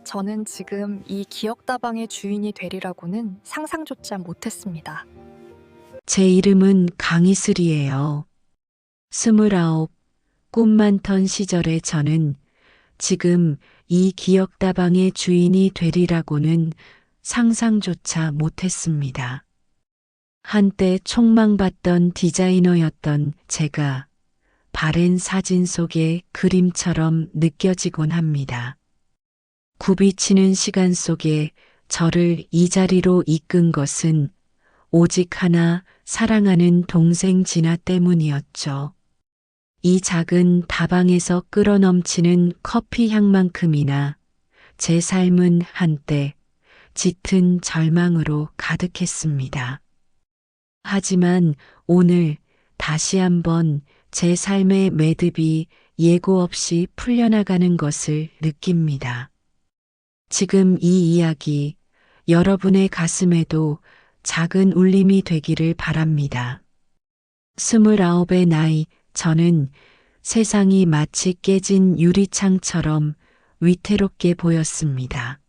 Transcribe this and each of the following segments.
저는 지금 이 기억다방의 주인이 되리라고는 상상조차 못했습니다. 제 이름은 강이슬이에요. 29, 꿈 많던 시절의 저는 지금 이 기억다방의 주인이 되리라고는 상상조차 못했습니다. 한때 촉망받던 디자이너였던 제가 바랜 사진 속의 그림처럼 느껴지곤 합니다. 굽이치는 시간 속에 저를 이 자리로 이끈 것은 오직 하나 사랑하는 동생 진아 때문이었죠. 이 작은 다방에서 끓어넘치는 커피 향만큼이나 제 삶은 한때 짙은 절망으로 가득했습니다. 하지만 오늘 다시 한번 제 삶의 매듭이 예고 없이 풀려나가는 것을 느낍니다. 지금 이 이야기 여러분의 가슴에도 작은 울림이 되기를 바랍니다. 29의 나이, 저는 세상이 마치 깨진 유리창처럼 위태롭게 보였습니다.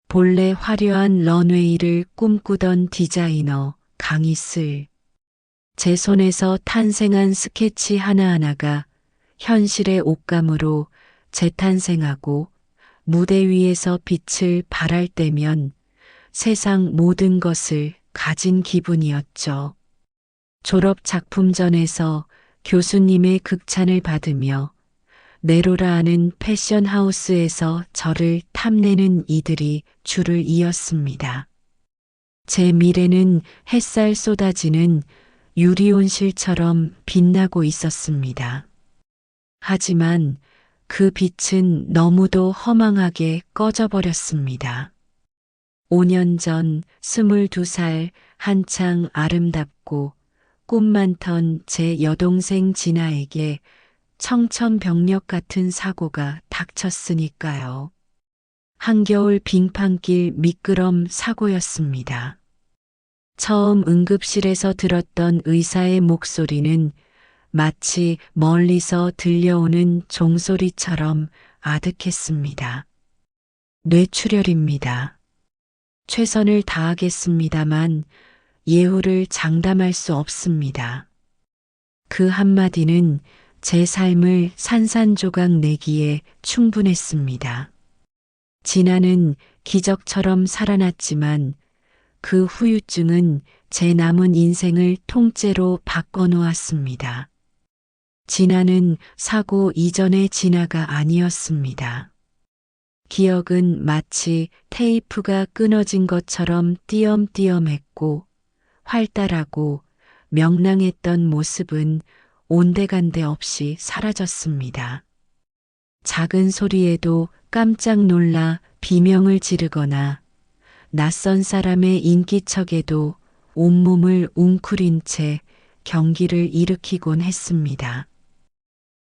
본래 화려한 런웨이를 꿈꾸던 디자이너 강이슬. 제 손에서 탄생한 스케치 하나하나가 현실의 옷감으로 재탄생하고 무대 위에서 빛을 발할 때면 세상 모든 것을 가진 기분이었죠. 졸업 작품전에서 교수님의 극찬을 받으며 네로라 하는 패션 하우스에서 저를 탐내는 이들이 줄을 이었습니다. 제 미래는 햇살 쏟아지는 유리온실처럼 빛나고 있었습니다. 하지만 그 빛은 너무도 허망하게 꺼져버렸습니다. 5년 전 22살 한창 아름답고 꿈 많던 제 여동생 진아에게 청천벽력 같은 사고가 닥쳤으니까요. 한겨울 빙판길 미끄럼 사고였습니다. 처음 응급실에서 들었던 의사의 목소리는 마치 멀리서 들려오는 종소리처럼 아득했습니다. 뇌출혈입니다. 최선을 다하겠습니다만 예후를 장담할 수 없습니다. 그 한마디는 제 삶을 산산조각 내기에 충분했습니다. 진아는 기적처럼 살아났지만 그 후유증은 제 남은 인생을 통째로 바꿔놓았습니다. 진아는 사고 이전의 진아가 아니었습니다. 기억은 마치 테이프가 끊어진 것처럼 띄엄띄엄했고 활달하고 명랑했던 모습은 온데간데 없이 사라졌습니다. 작은 소리에도 깜짝 놀라 비명을 지르거나 낯선 사람의 인기척에도 온몸을 웅크린 채 경기를 일으키곤 했습니다.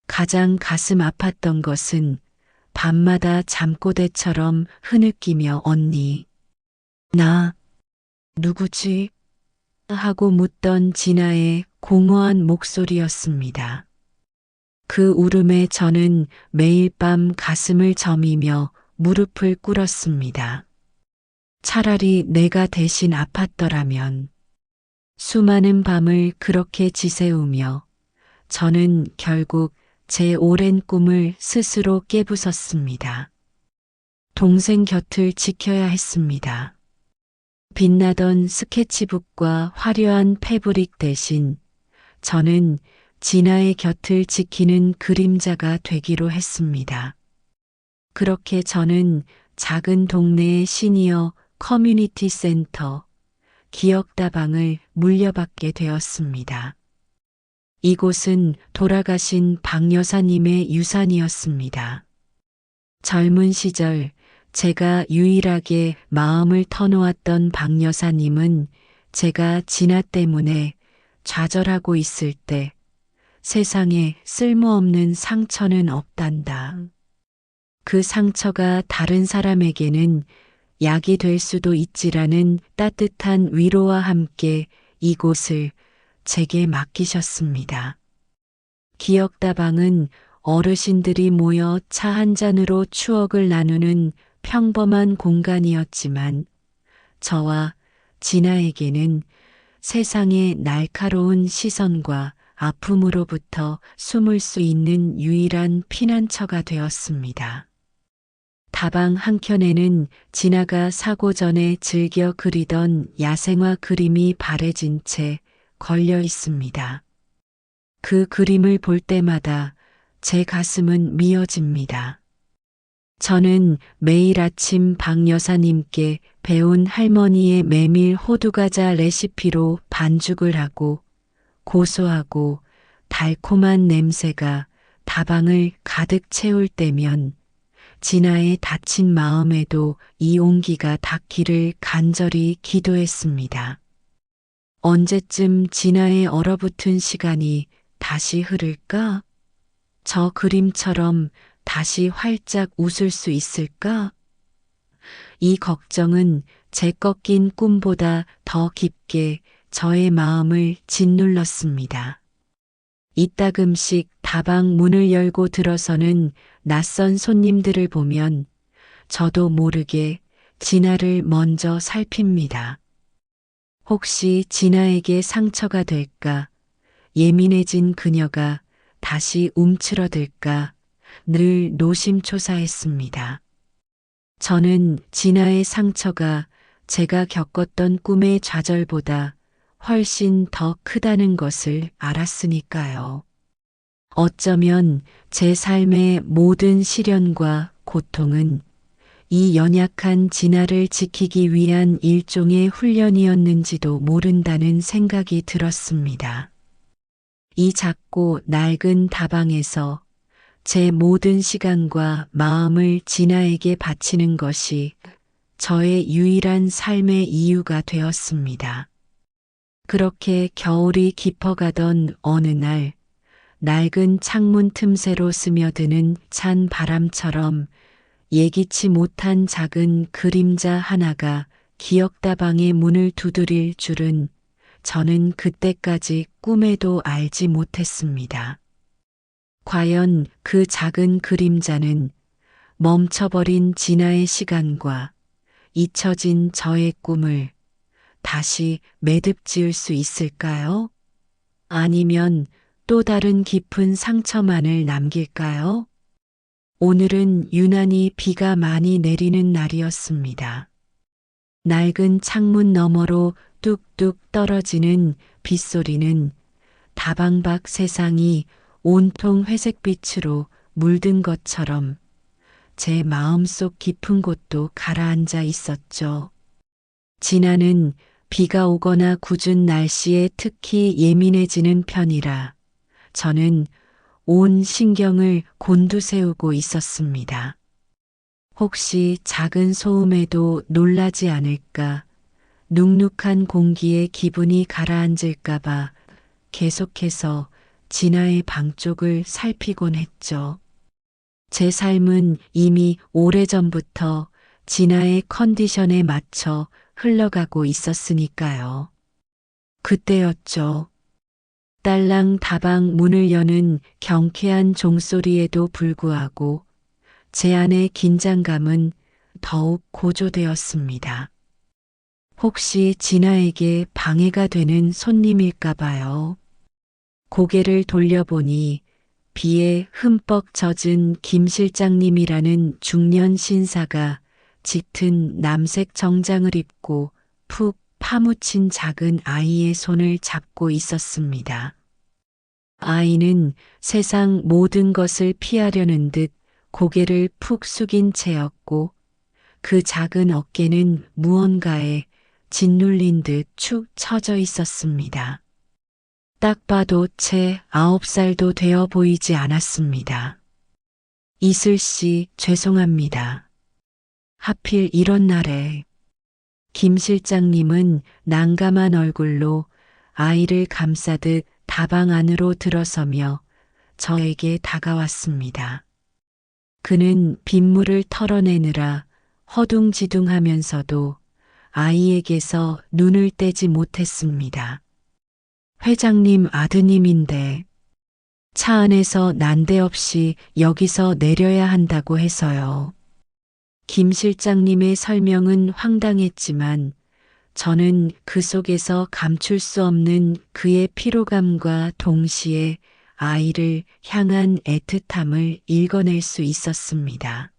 가장 가슴 아팠던 것은 밤마다 잠꼬대처럼 흐느끼며 언니, 나, 누구지? 하고 묻던 진아의 공허한 목소리였습니다. 그 울음에 저는 매일 밤 가슴을 저미며 무릎을 꿇었습니다. 차라리 내가 대신 아팠더라면. 수많은 밤을 그렇게 지새우며 저는 결국 제 오랜 꿈을 스스로 깨부쉈습니다. 동생 곁을 지켜야 했습니다. 빛나던 스케치북과 화려한 패브릭 대신 저는 진아의 곁을 지키는 그림자가 되기로 했습니다. 그렇게 저는 작은 동네의 시니어 커뮤니티 센터 기억다방을 물려받게 되었습니다. 이곳은 돌아가신 박 여사님의 유산이었습니다. 젊은 시절 제가 유일하게 마음을 터놓았던 박 여사님은 제가 진아 때문에 좌절하고 있을 때 세상에 쓸모없는 상처는 없단다. 그 상처가 다른 사람에게는 약이 될 수도 있지라는 따뜻한 위로와 함께 이곳을 제게 맡기셨습니다. 기억다방은 어르신들이 모여 차 한 잔으로 추억을 나누는 평범한 공간이었지만 저와 진아에게는 세상의 날카로운 시선과 아픔으로부터 숨을 수 있는 유일한 피난처가 되었습니다. 다방 한켠에는 진아가 사고 전에 즐겨 그리던 야생화 그림이 바래진 채 걸려 있습니다. 그 그림을 볼 때마다 제 가슴은 미어집니다. 저는 매일 아침 박 여사님께 배운 할머니의 메밀 호두과자 레시피로 반죽을 하고 고소하고 달콤한 냄새가 다방을 가득 채울 때면 진아의 다친 마음에도 이 온기가 닿기를 간절히 기도했습니다. 언제쯤 진아의 얼어붙은 시간이 다시 흐를까? 저 그림처럼 다시 활짝 웃을 수 있을까? 이 걱정은 제 꺾인 꿈보다 더 깊게 저의 마음을 짓눌렀습니다. 이따금씩 다방 문을 열고 들어서는 낯선 손님들을 보면 저도 모르게 진아를 먼저 살핍니다. 혹시 진아에게 상처가 될까? 예민해진 그녀가 다시 움츠러들까? 늘 노심초사했습니다. 저는 진아의 상처가 제가 겪었던 꿈의 좌절보다 훨씬 더 크다는 것을 알았으니까요. 어쩌면 제 삶의 모든 시련과 고통은 이 연약한 진아를 지키기 위한 일종의 훈련이었는지도 모른다는 생각이 들었습니다. 이 작고 낡은 다방에서 제 모든 시간과 마음을 진아에게 바치는 것이 저의 유일한 삶의 이유가 되었습니다. 그렇게 겨울이 깊어가던 어느 날, 낡은 창문 틈새로 스며드는 찬 바람처럼 예기치 못한 작은 그림자 하나가 기억다방의 문을 두드릴 줄은 저는 그때까지 꿈에도 알지 못했습니다. 과연 그 작은 그림자는 멈춰버린 진아의 시간과 잊혀진 저의 꿈을 다시 매듭지을 수 있을까요? 아니면 또 다른 깊은 상처만을 남길까요? 오늘은 유난히 비가 많이 내리는 날이었습니다. 낡은 창문 너머로 뚝뚝 떨어지는 빗소리는 다방 밖 세상이 온통 회색빛으로 물든 것처럼 제 마음속 깊은 곳도 가라앉아 있었죠. 진아는 비가 오거나 궂은 날씨에 특히 예민해지는 편이라 저는 온 신경을 곤두세우고 있었습니다. 혹시 작은 소음에도 놀라지 않을까, 눅눅한 공기에 기분이 가라앉을까봐 계속해서 진아의 방 쪽을 살피곤 했죠. 제 삶은 이미 오래전부터 진아의 컨디션에 맞춰 흘러가고 있었으니까요. 그때였죠. 딸랑 다방 문을 여는 경쾌한 종소리에도 불구하고 제 안의 긴장감은 더욱 고조되었습니다. 혹시 진아에게 방해가 되는 손님일까 봐요. 고개를 돌려보니 비에 흠뻑 젖은 김 실장님이라는 중년 신사가 짙은 남색 정장을 입고 푹 파묻힌 작은 아이의 손을 잡고 있었습니다. 아이는 세상 모든 것을 피하려는 듯 고개를 푹 숙인 채였고 그 작은 어깨는 무언가에 짓눌린 듯 축 처져 있었습니다. 딱 봐도 채 9살도 되어 보이지 않았습니다. 이슬 씨, 죄송합니다. 하필 이런 날에. 김 실장님은 난감한 얼굴로 아이를 감싸듯 다방 안으로 들어서며 저에게 다가왔습니다. 그는 빗물을 털어내느라 허둥지둥하면서도 아이에게서 눈을 떼지 못했습니다. 회장님 아드님인데 차 안에서 난데없이 여기서 내려야 한다고 해서요. 김 실장님의 설명은 황당했지만 저는 그 속에서 감출 수 없는 그의 피로감과 동시에 아이를 향한 애틋함을 읽어낼 수 있었습니다.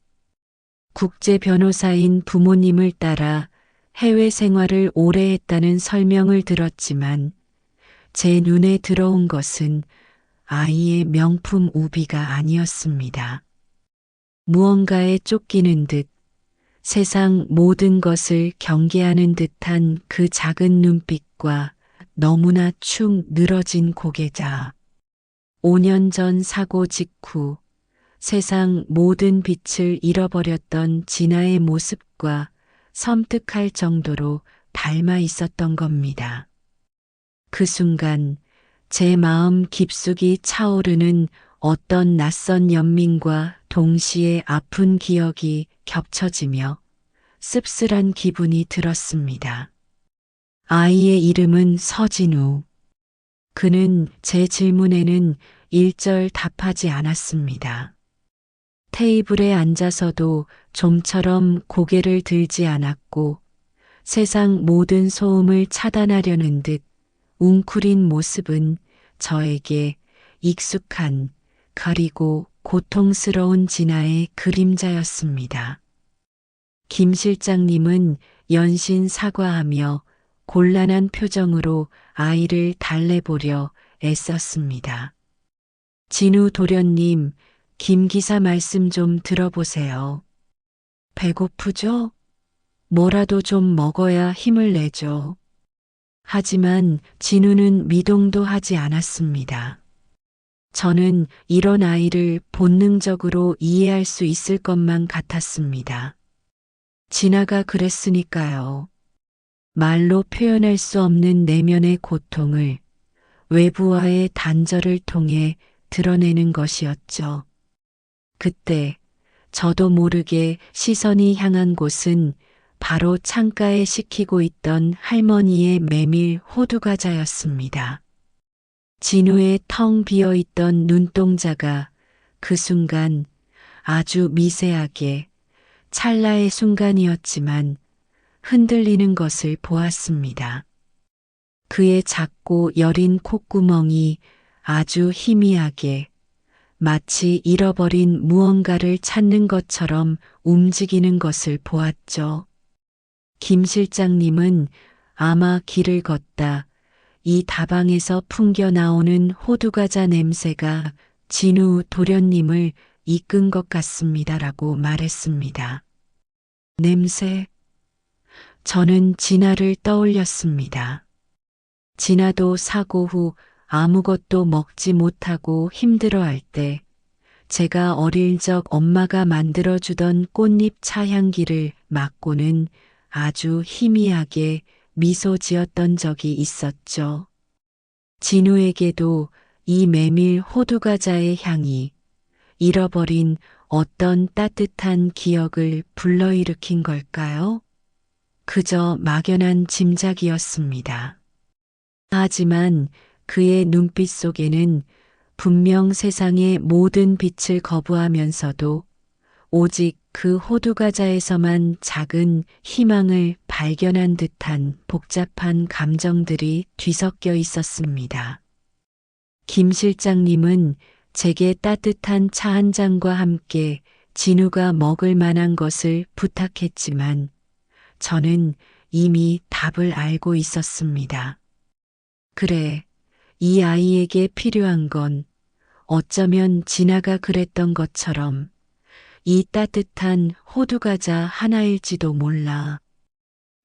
국제 변호사인 부모님을 따라 해외 생활을 오래 했다는 설명을 들었지만 제 눈에 들어온 것은 아이의 명품 우비가 아니었습니다. 무언가에 쫓기는 듯 세상 모든 것을 경계하는 듯한 그 작은 눈빛과 너무나 축 늘어진 고개자. 5년 전 사고 직후 세상 모든 빛을 잃어버렸던 진아의 모습과 섬뜩할 정도로 닮아 있었던 겁니다. 그 순간 제 마음 깊숙이 차오르는 어떤 낯선 연민과 동시에 아픈 기억이 겹쳐지며 씁쓸한 기분이 들었습니다. 아이의 이름은 서진우. 그는 제 질문에는 일절 답하지 않았습니다. 테이블에 앉아서도 좀처럼 고개를 들지 않았고 세상 모든 소음을 차단하려는 듯 웅크린 모습은 저에게 익숙한 가리고 고통스러운 진아의 그림자였습니다. 김 실장님은 연신 사과하며 곤란한 표정으로 아이를 달래보려 애썼습니다. 진우 도련님, 김 기사 말씀 좀 들어보세요. 배고프죠? 뭐라도 좀 먹어야 힘을 내죠. 하지만 진우는 미동도 하지 않았습니다. 저는 이런 아이를 본능적으로 이해할 수 있을 것만 같았습니다. 진아가 그랬으니까요. 말로 표현할 수 없는 내면의 고통을 외부와의 단절을 통해 드러내는 것이었죠. 그때 저도 모르게 시선이 향한 곳은 바로 창가에 식히고 있던 할머니의 메밀 호두과자였습니다. 진우의 텅 비어 있던 눈동자가 그 순간 아주 미세하게 찰나의 순간이었지만 흔들리는 것을 보았습니다. 그의 작고 여린 콧구멍이 아주 희미하게 마치 잃어버린 무언가를 찾는 것처럼 움직이는 것을 보았죠. 김 실장님은 아마 길을 걷다 이 다방에서 풍겨 나오는 호두과자 냄새가 진우 도련님을 이끈 것 같습니다라고 말했습니다. 냄새? 저는 진아를 떠올렸습니다. 진아도 사고 후 아무것도 먹지 못하고 힘들어할 때 제가 어릴 적 엄마가 만들어주던 꽃잎 차향기를 맡고는 아주 희미하게 미소 지었던 적이 있었죠. 진우에게도 이 메밀 호두과자의 향이 잃어버린 어떤 따뜻한 기억을 불러일으킨 걸까요? 그저 막연한 짐작이었습니다. 하지만 그의 눈빛 속에는 분명 세상의 모든 빛을 거부하면서도 오직 그 호두과자에서만 작은 희망을 발견한 듯한 복잡한 감정들이 뒤섞여 있었습니다. 김 실장님은 제게 따뜻한 차 한 잔과 함께 진우가 먹을 만한 것을 부탁했지만 저는 이미 답을 알고 있었습니다. 그래, 이 아이에게 필요한 건 어쩌면 진아가 그랬던 것처럼 이 따뜻한 호두과자 하나일지도 몰라.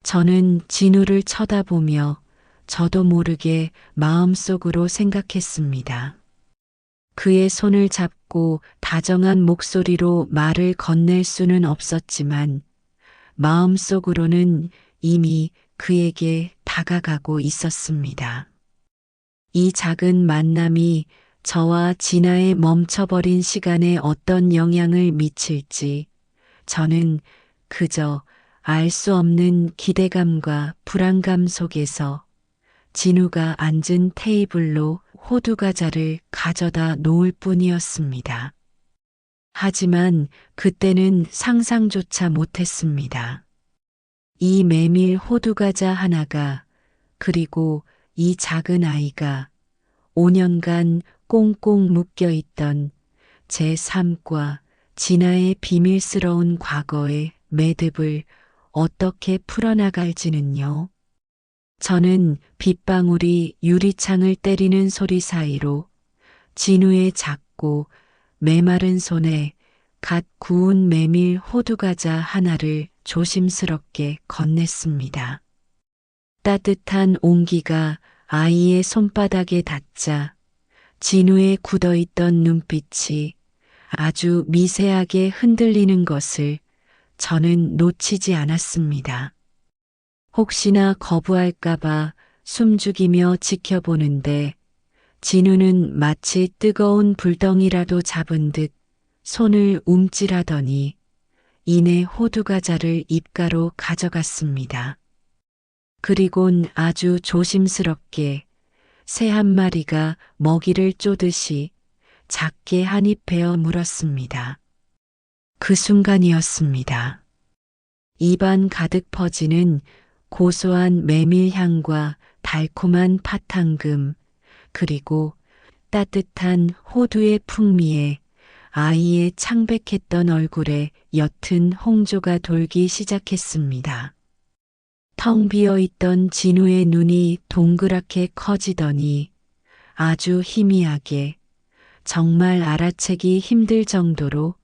저는 진우를 쳐다보며 저도 모르게 마음속으로 생각했습니다. 그의 손을 잡고 다정한 목소리로 말을 건넬 수는 없었지만 마음속으로는 이미 그에게 다가가고 있었습니다. 이 작은 만남이 저와 진아의 멈춰버린 시간에 어떤 영향을 미칠지 저는 그저 알 수 없는 기대감과 불안감 속에서 진우가 앉은 테이블로 호두과자를 가져다 놓을 뿐이었습니다. 하지만 그때는 상상조차 못했습니다. 이 메밀 호두과자 하나가, 그리고 이 작은 아이가 5년간 꽁꽁 묶여 있던 제 삶과 진아의 비밀스러운 과거의 매듭을 어떻게 풀어나갈지는요. 저는 빗방울이 유리창을 때리는 소리 사이로 진우의 작고 메마른 손에 갓 구운 메밀 호두과자 하나를 조심스럽게 건넸습니다. 따뜻한 온기가 아이의 손바닥에 닿자 진우의 굳어있던 눈빛이 아주 미세하게 흔들리는 것을 저는 놓치지 않았습니다. 혹시나 거부할까봐 숨죽이며 지켜보는데 진우는 마치 뜨거운 불덩이라도 잡은 듯 손을 움찔하더니 이내 호두과자를 입가로 가져갔습니다. 그리곤 아주 조심스럽게 새 한 마리가 먹이를 쪼듯이 작게 한 입 베어 물었습니다. 그 순간이었습니다. 입안 가득 퍼지는 고소한 메밀향과 달콤한 팥향금, 그리고 따뜻한 호두의 풍미에 아이의 창백했던 얼굴에 옅은 홍조가 돌기 시작했습니다. 텅 비어 있던 진우의 눈이 동그랗게 커지더니 아주 희미하게, 정말 알아채기 힘들 정도로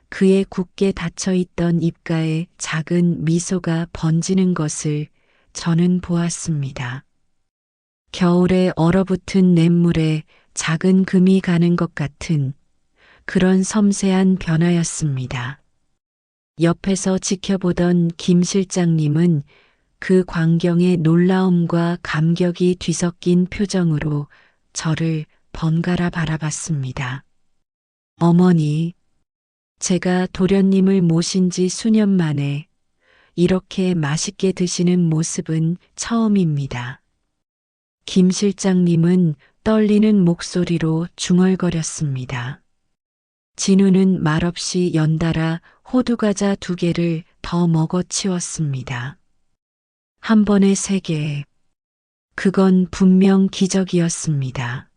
그의 굳게 닫혀있던 입가에 작은 미소가 번지는 것을 저는 보았습니다. 겨울에 얼어붙은 냇물에 작은 금이 가는 것 같은 그런 섬세한 변화였습니다. 옆에서 지켜보던 김 실장님은 그 광경의 놀라움과 감격이 뒤섞인 표정으로 저를 번갈아 바라봤습니다. 어머니, 제가 도련님을 모신 지 수년 만에 이렇게 맛있게 드시는 모습은 처음입니다. 김 실장님은 떨리는 목소리로 중얼거렸습니다. 진우는 말없이 연달아 호두과자 2개를 더 먹어치웠습니다. 한 번에 3개. 그건 분명 기적이었습니다.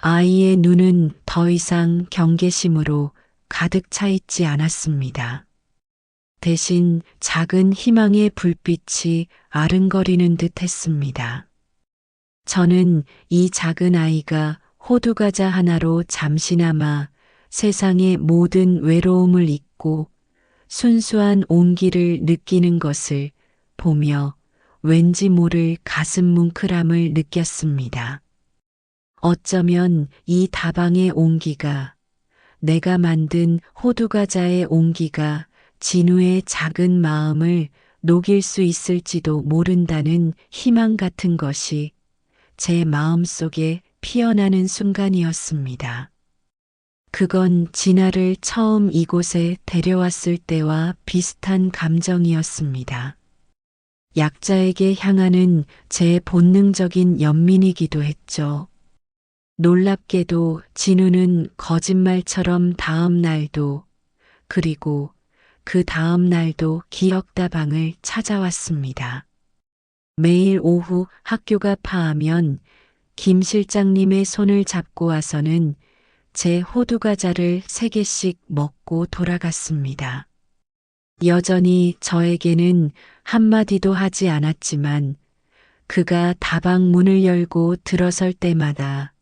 아이의 눈은 더 이상 경계심으로 가득 차 있지 않았습니다. 대신 작은 희망의 불빛이 아른거리는 듯 했습니다. 저는 이 작은 아이가 호두과자 하나로 잠시나마 세상의 모든 외로움을 잊고 순수한 온기를 느끼는 것을 보며 왠지 모를 가슴 뭉클함을 느꼈습니다. 어쩌면 이 다방의 온기가, 내가 만든 호두과자의 온기가 진우의 작은 마음을 녹일 수 있을지도 모른다는 희망 같은 것이 제 마음속에 피어나는 순간이었습니다. 그건 진아를 처음 이곳에 데려왔을 때와 비슷한 감정이었습니다. 약자에게 향하는 제 본능적인 연민이기도 했죠. 놀랍게도 진우는 거짓말처럼 다음 날도, 그리고 그 다음 날도 기억다방을 찾아왔습니다. 매일 오후 학교가 파하면 김 실장님의 손을 잡고 와서는 제 호두과자를 3개씩 먹고 돌아갔습니다. 여전히 저에게는 한마디도 하지 않았지만 그가 다방 문을 열고 들어설 때마다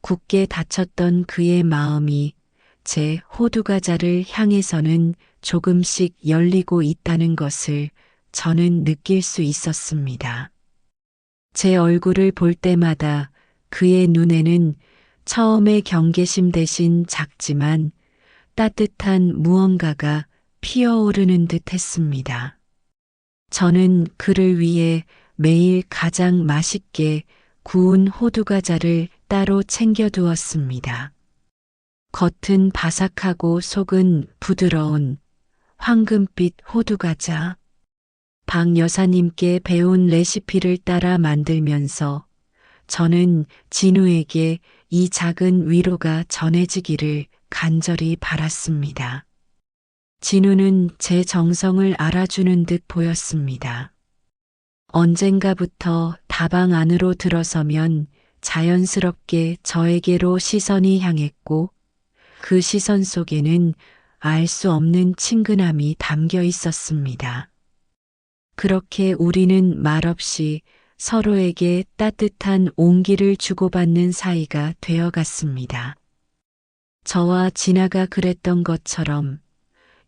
굳게 닫혔던 그의 마음이 제 호두과자를 향해서는 조금씩 열리고 있다는 것을 저는 느낄 수 있었습니다. 제 얼굴을 볼 때마다 그의 눈에는 처음의 경계심 대신 작지만 따뜻한 무언가가 피어오르는 듯 했습니다. 저는 그를 위해 매일 가장 맛있게 구운 호두과자를 따로 챙겨두었습니다. 겉은 바삭하고 속은 부드러운 황금빛 호두과자. 박 여사님께 배운 레시피를 따라 만들면서 저는 진우에게 이 작은 위로가 전해지기를 간절히 바랐습니다. 진우는 제 정성을 알아주는 듯 보였습니다. 언젠가부터 다방 안으로 들어서면 자연스럽게 저에게로 시선이 향했고 그 시선 속에는 알 수 없는 친근함이 담겨 있었습니다. 그렇게 우리는 말없이 서로에게 따뜻한 온기를 주고받는 사이가 되어갔습니다. 저와 진아가 그랬던 것처럼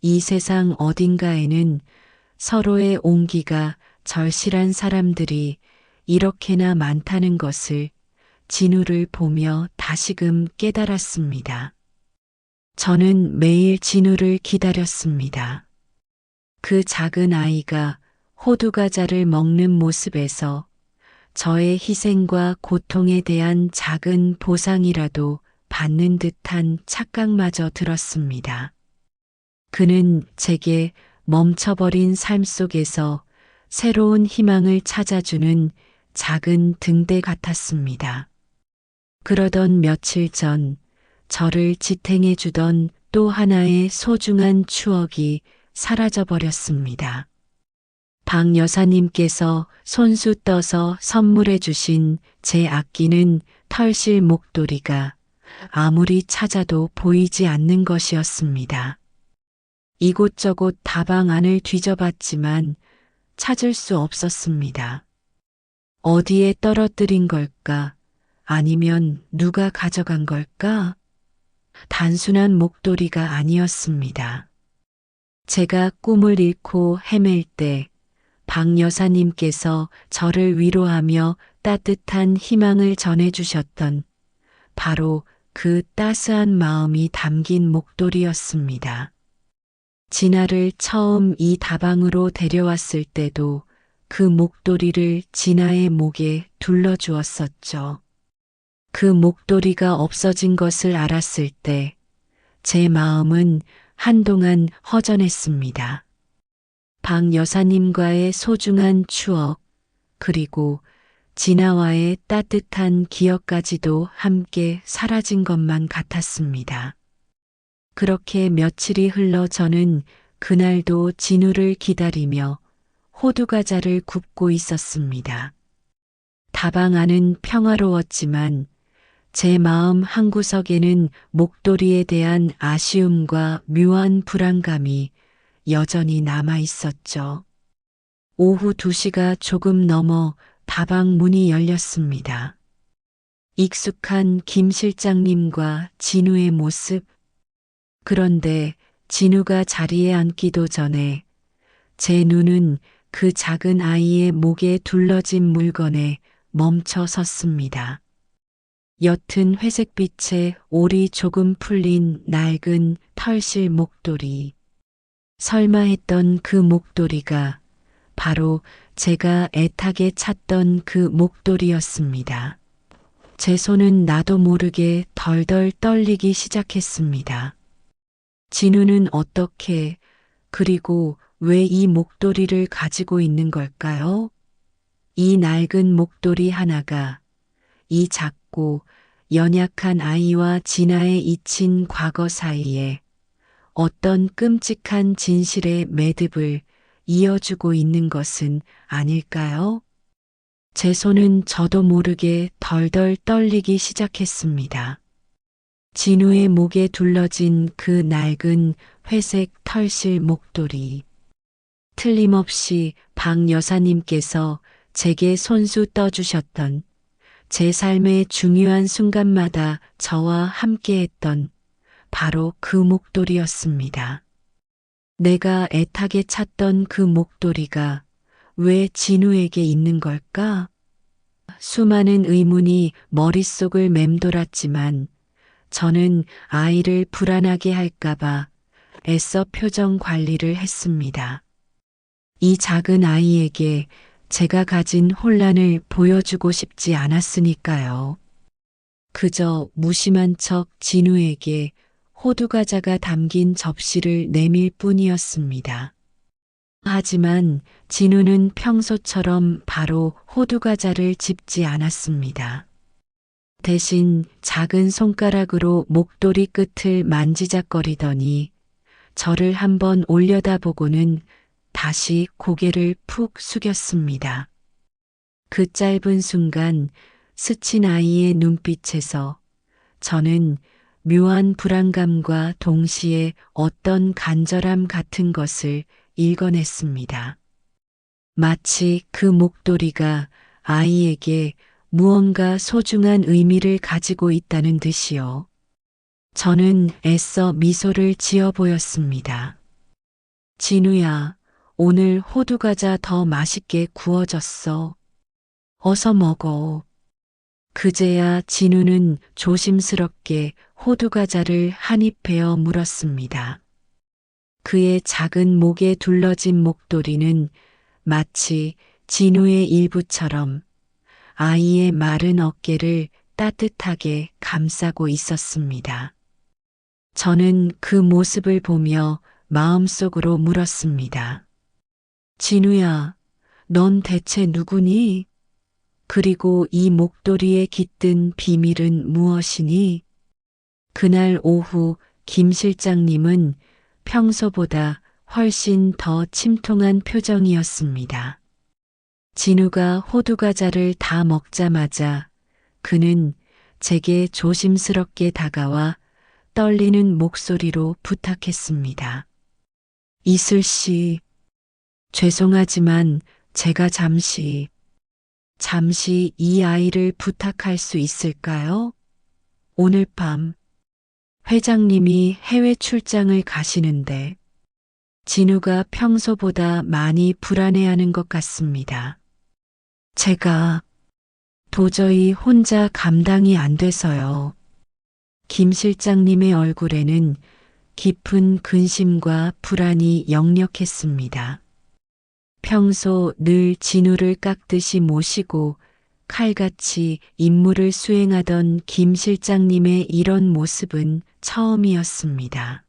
이 세상 어딘가에는 서로의 온기가 절실한 사람들이 이렇게나 많다는 것을 진우를 보며 다시금 깨달았습니다. 저는 매일 진우를 기다렸습니다. 그 작은 아이가 호두과자를 먹는 모습에서 저의 희생과 고통에 대한 작은 보상이라도 받는 듯한 착각마저 들었습니다. 그는 제게 멈춰버린 삶 속에서 새로운 희망을 찾아주는 작은 등대 같았습니다. 그러던 며칠 전 저를 지탱해 주던 또 하나의 소중한 추억이 사라져 버렸습니다. 박 여사님께서 손수 떠서 선물해 주신 제 아끼는 털실 목도리가 아무리 찾아도 보이지 않는 것이었습니다. 이곳저곳 다방 안을 뒤져봤지만 찾을 수 없었습니다. 어디에 떨어뜨린 걸까? 아니면 누가 가져간 걸까? 단순한 목도리가 아니었습니다. 제가 꿈을 잃고 헤맬 때 박 여사님께서 저를 위로하며 따뜻한 희망을 전해주셨던 바로 그 따스한 마음이 담긴 목도리였습니다. 진아를 처음 이 다방으로 데려왔을 때도 그 목도리를 진아의 목에 둘러주었었죠. 그 목도리가 없어진 것을 알았을 때 제 마음은 한동안 허전했습니다. 박 여사님과의 소중한 추억, 그리고 진아와의 따뜻한 기억까지도 함께 사라진 것만 같았습니다. 그렇게 며칠이 흘러 저는 그날도 진우를 기다리며 호두과자를 굽고 있었습니다. 다방 안은 평화로웠지만 제 마음 한구석에는 목도리에 대한 아쉬움과 묘한 불안감이 여전히 남아 있었죠. 오후 2시가 조금 넘어 다방 문이 열렸습니다. 익숙한 김 실장님과 진우의 모습. 그런데 진우가 자리에 앉기도 전에 제 눈은 그 작은 아이의 목에 둘러진 물건에 멈춰 섰습니다. 옅은 회색빛의 올이 조금 풀린 낡은 털실 목도리. 설마 했던 그 목도리가 바로 제가 애타게 찾던 그 목도리였습니다. 제 손은 나도 모르게 덜덜 떨리기 시작했습니다. 진우는 어떻게, 그리고 왜 이 목도리를 가지고 있는 걸까요? 이 낡은 목도리 하나가 이 작고 연약한 아이와 진아의 잊힌 과거 사이에 어떤 끔찍한 진실의 매듭을 이어주고 있는 것은 아닐까요? 제 손은 저도 모르게 덜덜 떨리기 시작했습니다. 진우의 목에 둘러진 그 낡은 회색 털실 목도리. 틀림없이 박 여사님께서 제게 손수 떠주셨던, 제 삶의 중요한 순간마다 저와 함께했던 바로 그 목도리였습니다. 내가 애타게 찾던 그 목도리가 왜 진우에게 있는 걸까? 수많은 의문이 머릿속을 맴돌았지만 저는 아이를 불안하게 할까봐 애써 표정 관리를 했습니다. 이 작은 아이에게 제가 가진 혼란을 보여주고 싶지 않았으니까요. 그저 무심한 척 진우에게 호두과자가 담긴 접시를 내밀 뿐이었습니다. 하지만 진우는 평소처럼 바로 호두과자를 집지 않았습니다. 대신 작은 손가락으로 목도리 끝을 만지작거리더니 저를 한번 올려다보고는 다시 고개를 푹 숙였습니다. 그 짧은 순간 스친 아이의 눈빛에서 저는 묘한 불안감과 동시에 어떤 간절함 같은 것을 읽어냈습니다. 마치 그 목도리가 아이에게 무언가 소중한 의미를 가지고 있다는 듯이요. 저는 애써 미소를 지어 보였습니다. 진우야, 오늘 호두과자 더 맛있게 구워졌어. 어서 먹어. 그제야 진우는 조심스럽게 호두과자를 한 입 베어 물었습니다. 그의 작은 목에 둘러진 목도리는 마치 진우의 일부처럼 아이의 마른 어깨를 따뜻하게 감싸고 있었습니다. 저는 그 모습을 보며 마음속으로 물었습니다. 진우야, 넌 대체 누구니? 그리고 이 목도리에 깃든 비밀은 무엇이니? 그날 오후 김 실장님은 평소보다 훨씬 더 침통한 표정이었습니다. 진우가 호두과자를 다 먹자마자 그는 제게 조심스럽게 다가와 떨리는 목소리로 부탁했습니다. 이슬 씨, 죄송하지만 제가 잠시 이 아이를 부탁할 수 있을까요? 오늘 밤 회장님이 해외 출장을 가시는데 진우가 평소보다 많이 불안해하는 것 같습니다. 제가 도저히 혼자 감당이 안 돼서요. 김 실장님의 얼굴에는 깊은 근심과 불안이 역력했습니다. 평소 늘 진우를 깎듯이 모시고 칼같이 임무를 수행하던 김 실장님의 이런 모습은 처음이었습니다.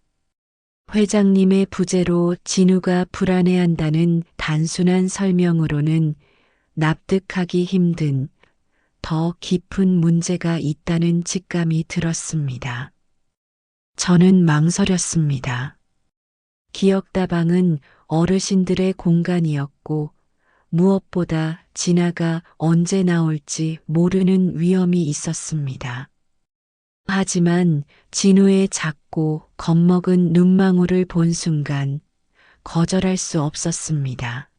회장님의 부재로 진우가 불안해한다는 단순한 설명으로는 납득하기 힘든 더 깊은 문제가 있다는 직감이 들었습니다. 저는 망설였습니다. 기억다방은 어르신들의 공간이었고 무엇보다 진아가 언제 나올지 모르는 위험이 있었습니다. 하지만 진우의 작고 겁먹은 눈망울을 본 순간 거절할 수 없었습니다.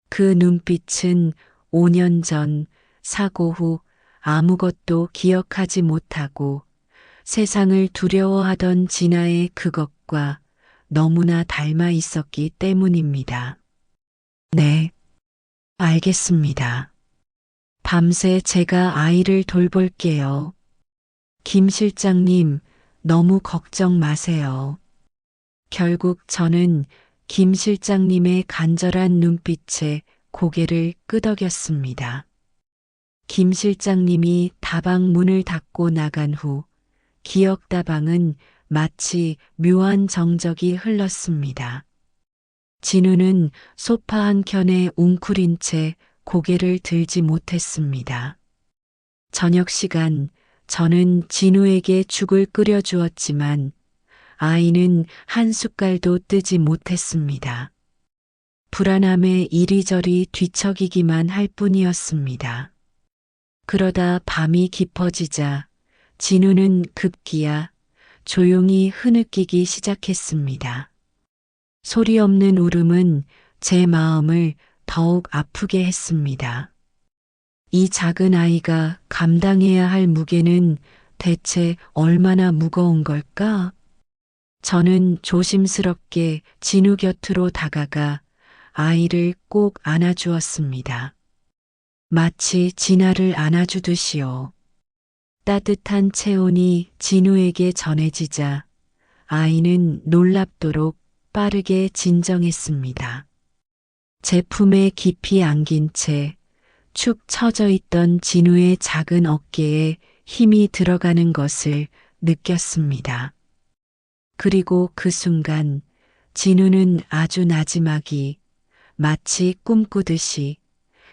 그 눈빛은 5년 전 사고 후 아무것도 기억하지 못하고 세상을 두려워하던 진아의 그것과 너무나 닮아 있었기 때문입니다. 네, 알겠습니다. 밤새 제가 아이를 돌볼게요. 김 실장님, 너무 걱정 마세요. 결국 저는 김 실장님의 간절한 눈빛에 고개를 끄덕였습니다. 김 실장님이 다방 문을 닫고 나간 후 기억다방은 마치 묘한 정적이 흘렀습니다. 진우는 소파 한켠에 웅크린 채 고개를 들지 못했습니다. 저녁 시간 저는 진우에게 죽을 끓여주었지만 아이는 한 숟갈도 뜨지 못했습니다. 불안함에 이리저리 뒤척이기만 할 뿐이었습니다. 그러다 밤이 깊어지자 진우는 급기야 조용히 흐느끼기 시작했습니다. 소리 없는 울음은 제 마음을 더욱 아프게 했습니다. 이 작은 아이가 감당해야 할 무게는 대체 얼마나 무거운 걸까? 저는 조심스럽게 진우 곁으로 다가가 아이를 꼭 안아주었습니다. 마치 진아를 안아주듯이요. 따뜻한 체온이 진우에게 전해지자 아이는 놀랍도록 빠르게 진정했습니다. 제 품에 깊이 안긴 채 축 처져 있던 진우의 작은 어깨에 힘이 들어가는 것을 느꼈습니다. 그리고 그 순간 진우는 아주 나지막이 마치 꿈꾸듯이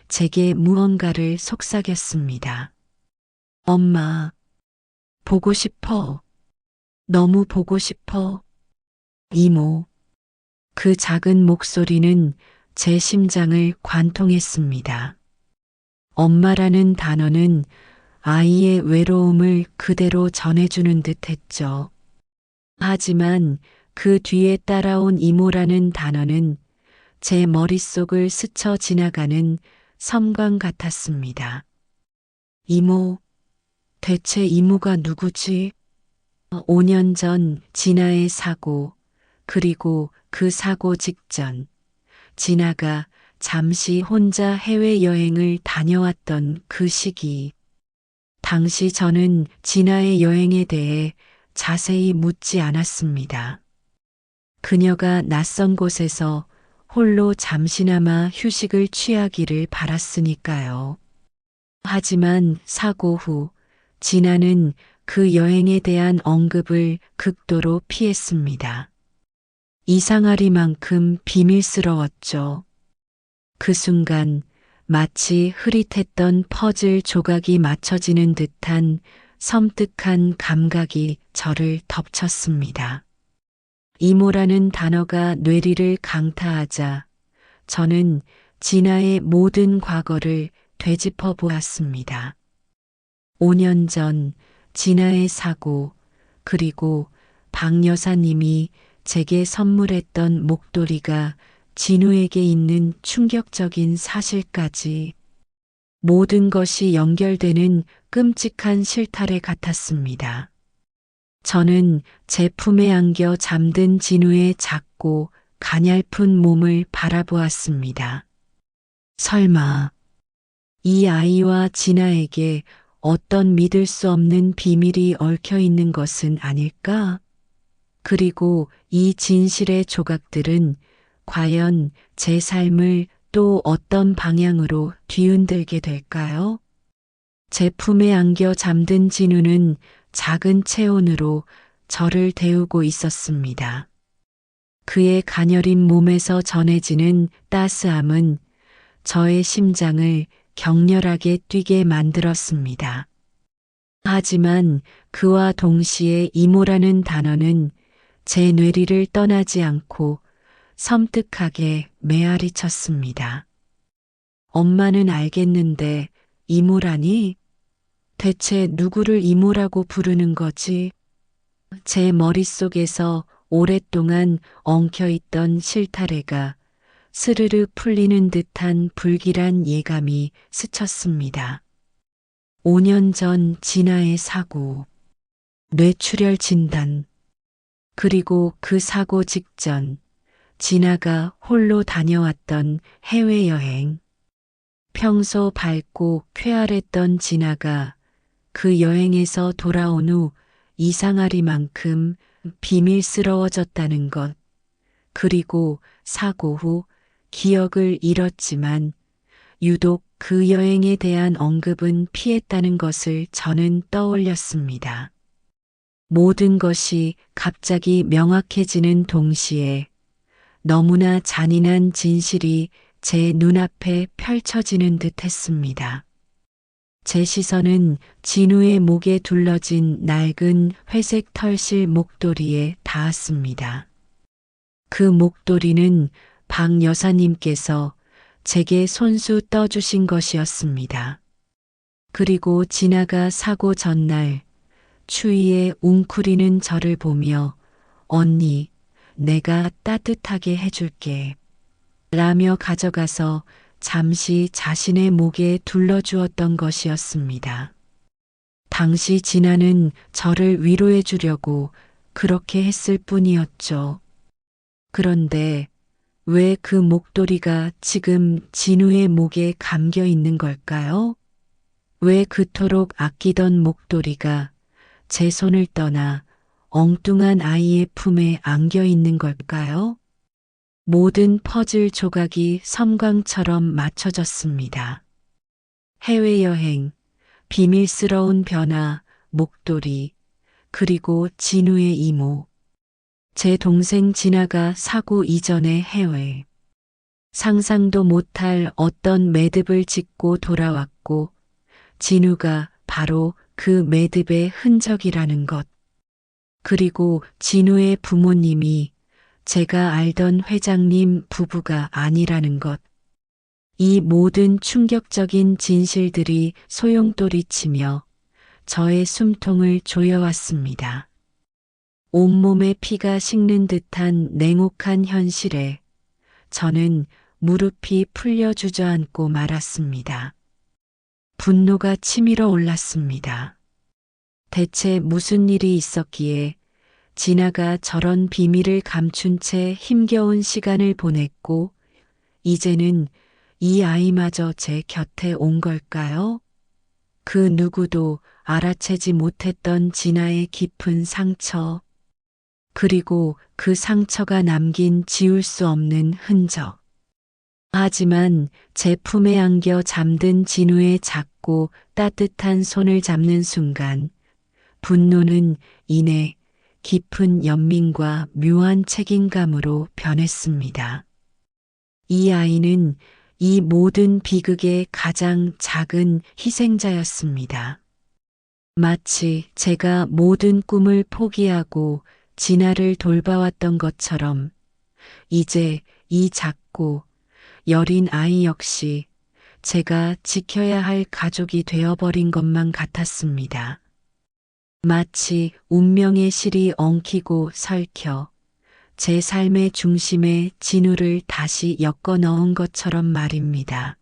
제게 무언가를 속삭였습니다. 엄마, 보고 싶어. 너무 보고 싶어. 이모. 그 작은 목소리는 제 심장을 관통했습니다. 엄마라는 단어는 아이의 외로움을 그대로 전해주는 듯 했죠. 하지만 그 뒤에 따라온 이모라는 단어는 제 머릿속을 스쳐 지나가는 섬광 같았습니다. 이모, 대체 이모가 누구지? 5년 전 진아의 사고, 그리고 그 사고 직전, 진아가 잠시 혼자 해외여행을 다녀왔던 그 시기. 당시 저는 진아의 여행에 대해 자세히 묻지 않았습니다. 그녀가 낯선 곳에서 홀로 잠시나마 휴식을 취하기를 바랐으니까요. 하지만 사고 후 진아는 그 여행에 대한 언급을 극도로 피했습니다. 이상하리만큼 비밀스러웠죠. 그 순간 마치 흐릿했던 퍼즐 조각이 맞춰지는 듯한 섬뜩한 감각이 저를 덮쳤습니다. 이모라는 단어가 뇌리를 강타하자 저는 진아의 모든 과거를 되짚어 보았습니다. 5년 전 진아의 사고, 그리고 박 여사님이 제게 선물했던 목도리가 진우에게 있는 충격적인 사실까지 모든 것이 연결되는 끔찍한 실타래 같았습니다. 저는 제 품에 안겨 잠든 진우의 작고 가냘픈 몸을 바라보았습니다. 설마 이 아이와 진아에게 어떤 믿을 수 없는 비밀이 얽혀 있는 것은 아닐까? 그리고 이 진실의 조각들은 과연 제 삶을 또 어떤 방향으로 뒤흔들게 될까요? 제 품에 안겨 잠든 진우는 작은 체온으로 저를 데우고 있었습니다. 그의 가녀린 몸에서 전해지는 따스함은 저의 심장을 격렬하게 뛰게 만들었습니다. 하지만 그와 동시에 이모라는 단어는 제 뇌리를 떠나지 않고 섬뜩하게 메아리 쳤습니다. 엄마는 알겠는데 이모라니? 대체 누구를 이모라고 부르는 거지? 제 머릿속에서 오랫동안 엉켜있던 실타래가 스르르 풀리는 듯한 불길한 예감이 스쳤습니다. 5년 전 진아의 사고, 뇌출혈 진단, 그리고 그 사고 직전 진아가 홀로 다녀왔던 해외여행. 평소 밝고 쾌활했던 진아가 그 여행에서 돌아온 후 이상하리만큼 비밀스러워졌다는 것. 그리고 사고 후 기억을 잃었지만 유독 그 여행에 대한 언급은 피했다는 것을 저는 떠올렸습니다. 모든 것이 갑자기 명확해지는 동시에 너무나 잔인한 진실이 제 눈앞에 펼쳐지는 듯 했습니다. 제 시선은 진우의 목에 둘러진 낡은 회색 털실 목도리에 닿았습니다. 그 목도리는 박 여사님께서 제게 손수 떠주신 것이었습니다. 그리고 진아가 사고 전날 추위에 웅크리는 저를 보며 언니, 내가 따뜻하게 해줄게. 라며 가져가서 잠시 자신의 목에 둘러주었던 것이었습니다. 당시 진아는 저를 위로해 주려고 그렇게 했을 뿐이었죠. 그런데 왜 그 목도리가 지금 진우의 목에 감겨 있는 걸까요? 왜 그토록 아끼던 목도리가 제 손을 떠나 엉뚱한 아이의 품에 안겨 있는 걸까요? 모든 퍼즐 조각이 섬광처럼 맞춰졌습니다. 해외여행, 비밀스러운 변화, 목도리, 그리고 진우의 이모. 제 동생 진아가 사고 이전의 해외. 상상도 못할 어떤 매듭을 짓고 돌아왔고 진우가 바로 그 매듭의 흔적이라는 것. 그리고 진우의 부모님이 제가 알던 회장님 부부가 아니라는 것. 이 모든 충격적인 진실들이 소용돌이치며 저의 숨통을 조여왔습니다. 온몸에 피가 식는 듯한 냉혹한 현실에 저는 무릎이 풀려 주저앉고 말았습니다. 분노가 치밀어 올랐습니다. 대체 무슨 일이 있었기에 진아가 저런 비밀을 감춘 채 힘겨운 시간을 보냈고 이제는 이 아이마저 제 곁에 온 걸까요? 그 누구도 알아채지 못했던 진아의 깊은 상처, 그리고 그 상처가 남긴 지울 수 없는 흔적. 하지만 제 품에 안겨 잠든 진우의 작고 따뜻한 손을 잡는 순간 분노는 이내 깊은 연민과 묘한 책임감으로 변했습니다. 이 아이는 이 모든 비극의 가장 작은 희생자였습니다. 마치 제가 모든 꿈을 포기하고 진아를 돌봐왔던 것처럼 이제 이 작고 여린 아이 역시 제가 지켜야 할 가족이 되어버린 것만 같았습니다. 마치 운명의 실이 엉키고 설켜 제 삶의 중심에 진우를 다시 엮어 넣은 것처럼 말입니다.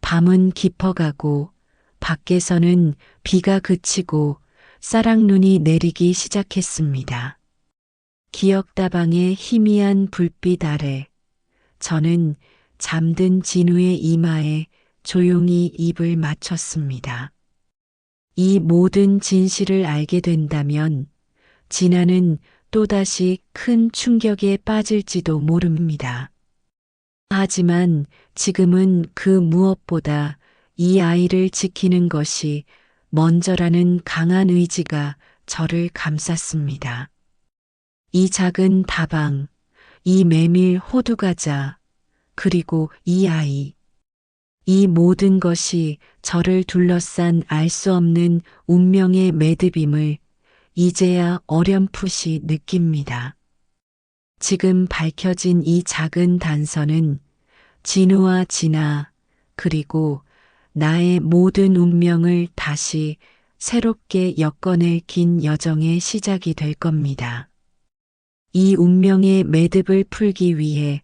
밤은 깊어가고 밖에서는 비가 그치고 쌀락눈이 내리기 시작했습니다. 기억다방의 희미한 불빛 아래 저는 잠든 진우의 이마에 조용히 입을 맞췄습니다. 이 모든 진실을 알게 된다면 진아는 또다시 큰 충격에 빠질지도 모릅니다. 하지만 지금은 그 무엇보다 이 아이를 지키는 것이 먼저라는 강한 의지가 저를 감쌌습니다. 이 작은 다방, 이 메밀 호두과자, 그리고 이 아이. 이 모든 것이 저를 둘러싼 알 수 없는 운명의 매듭임을 이제야 어렴풋이 느낍니다. 지금 밝혀진 이 작은 단서는 진우와 진아, 그리고 나의 모든 운명을 다시 새롭게 엮어낼 긴 여정의 시작이 될 겁니다. 이 운명의 매듭을 풀기 위해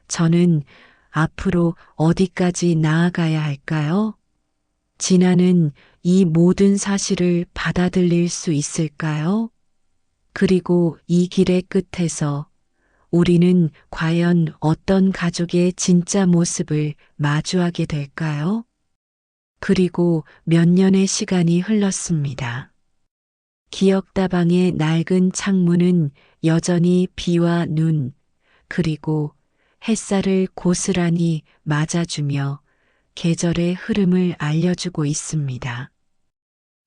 저는 앞으로 어디까지 나아가야 할까요? 진아는 이 모든 사실을 받아들일 수 있을까요? 그리고 이 길의 끝에서 우리는 과연 어떤 가족의 진짜 모습을 마주하게 될까요? 그리고 몇 년의 시간이 흘렀습니다. 기억다방의 낡은 창문은 여전히 비와 눈, 그리고 햇살을 고스란히 맞아주며 계절의 흐름을 알려주고 있습니다.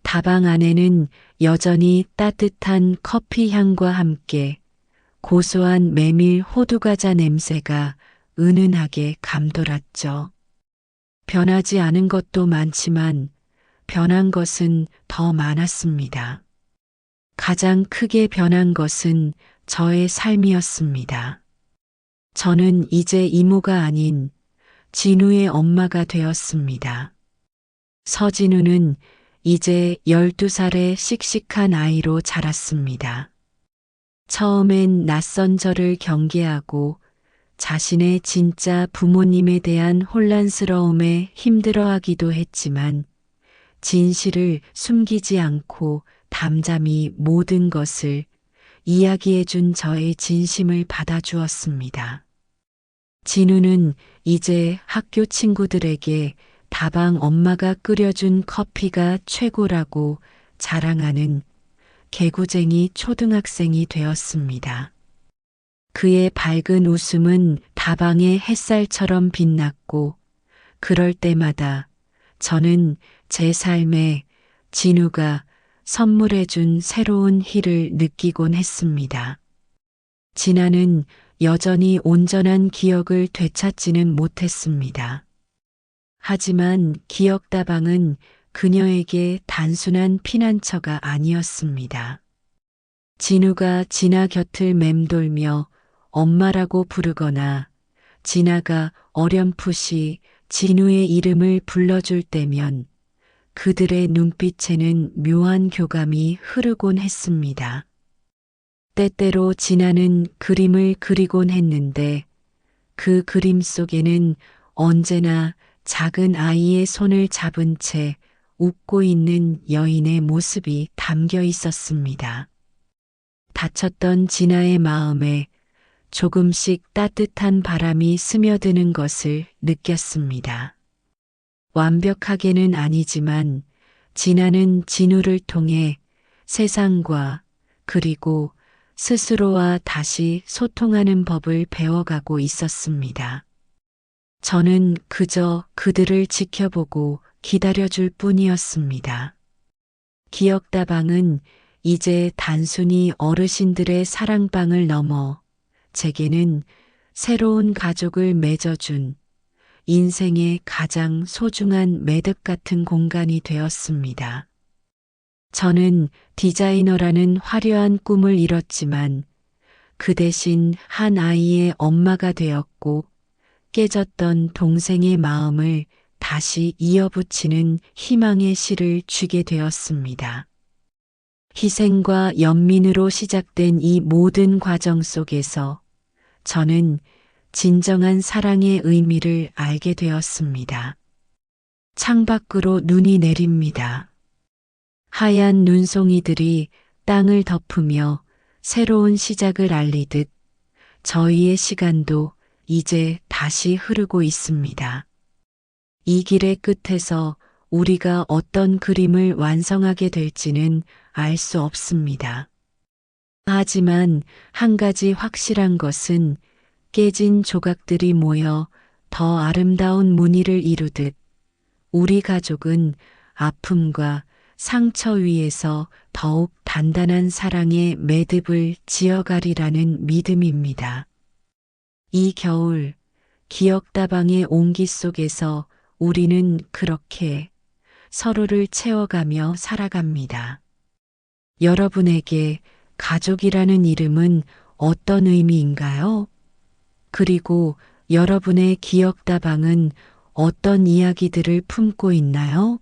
다방 안에는 여전히 따뜻한 커피 향과 함께 고소한 메밀 호두과자 냄새가 은은하게 감돌았죠. 변하지 않은 것도 많지만 변한 것은 더 많았습니다. 가장 크게 변한 것은 저의 삶이었습니다. 저는 이제 이모가 아닌 진우의 엄마가 되었습니다. 서진우는 이제 12살의 씩씩한 아이로 자랐습니다. 처음엔 낯선 저를 경계하고 자신의 진짜 부모님에 대한 혼란스러움에 힘들어하기도 했지만 진실을 숨기지 않고 담담히 모든 것을 이야기해준 저의 진심을 받아주었습니다. 진우는 이제 학교 친구들에게 다방 엄마가 끓여준 커피가 최고라고 자랑하는 개구쟁이 초등학생이 되었습니다. 그의 밝은 웃음은 다방의 햇살처럼 빛났고 그럴 때마다 저는 제 삶에 진우가 선물해준 새로운 희를 느끼곤 했습니다. 진아는 여전히 온전한 기억을 되찾지는 못했습니다. 하지만 기억다방은 그녀에게 단순한 피난처가 아니었습니다. 진우가 진아 곁을 맴돌며 엄마라고 부르거나 진아가 어렴풋이 진우의 이름을 불러줄 때면 그들의 눈빛에는 묘한 교감이 흐르곤 했습니다. 때때로 진아는 그림을 그리곤 했는데 그 그림 속에는 언제나 작은 아이의 손을 잡은 채 웃고 있는 여인의 모습이 담겨 있었습니다. 다쳤던 진아의 마음에 조금씩 따뜻한 바람이 스며드는 것을 느꼈습니다. 완벽하게는 아니지만 진아는 진우를 통해 세상과 그리고 스스로와 다시 소통하는 법을 배워가고 있었습니다. 저는 그저 그들을 지켜보고 기다려줄 뿐이었습니다. 기억다방은 이제 단순히 어르신들의 사랑방을 넘어 제게는 새로운 가족을 맺어준 인생의 가장 소중한 매듭 같은 공간이 되었습니다. 저는 디자이너라는 화려한 꿈을 이뤘지만 그 대신 한 아이의 엄마가 되었고 깨졌던 동생의 마음을 다시 이어붙이는 희망의 실을 쥐게 되었습니다. 희생과 연민으로 시작된 이 모든 과정 속에서 저는 진정한 사랑의 의미를 알게 되었습니다. 창밖으로 눈이 내립니다. 하얀 눈송이들이 땅을 덮으며 새로운 시작을 알리듯 저희의 시간도 이제 다시 흐르고 있습니다. 이 길의 끝에서 우리가 어떤 그림을 완성하게 될지는 알 수 없습니다. 하지만 한 가지 확실한 것은 깨진 조각들이 모여 더 아름다운 무늬를 이루듯 우리 가족은 아픔과 상처 위에서 더욱 단단한 사랑의 매듭을 지어가리라는 믿음입니다. 이 겨울 기억다방의 온기 속에서 우리는 그렇게 서로를 채워가며 살아갑니다. 여러분에게 가족이라는 이름은 어떤 의미인가요? 그리고 여러분의 기억다방은 어떤 이야기들을 품고 있나요?